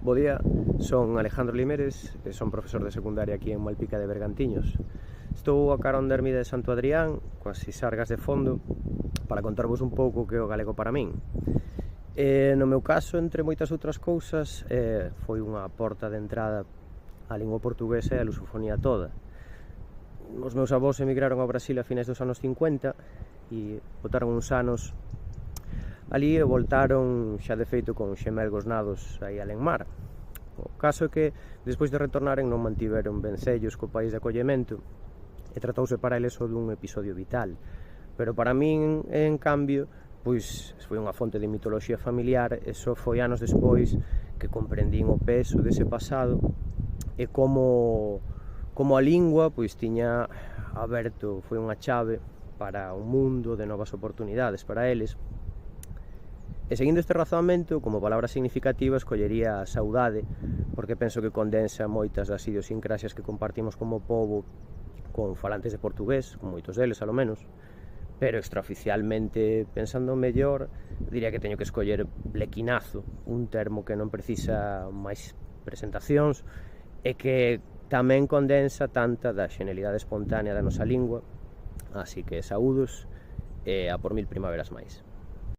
Bo día, son Alejandro Limeres e son profesor de secundaria aquí en Malpica de Bergantiños. Estou a carón da ermida de Santo Adrián, coas Sisargas de fondo, para contarvos un pouco o que é o galego para min. No meu caso, entre moitas outras cousas, foi unha porta de entrada á lingua portuguesa e a lusofonía toda. Os meus avós emigraron ao Brasil a finais dos anos 50 e botaron uns anos ali e voltaron xa de feito con xemelgos nados aí alén mar. O caso é que despois de retornaren non mantiveron vencellos co país de acollemento e tratouse para eles só dun episodio vital, pero para min, en cambio, pois foi unha fonte de mitoloxía familiar e só foi anos despois que comprendín o peso dese pasado e como a lingua pois tiña aberto, foi unha chave para un mundo de novas oportunidades para eles. E seguindo este razoamento, como palabra significativa, escollería a saudade, porque penso que condensa moitas das idiosincrasias que compartimos como pobo con falantes de portugués, con moitos deles, alo menos, pero extraoficialmente, pensando mellor, diría que teño que escoller blequinazo, un termo que non precisa máis presentacións e que tamén condensa tanta da xenialidade espontánea da nosa lingua, así que saúdos e a por 1000 primaveras máis.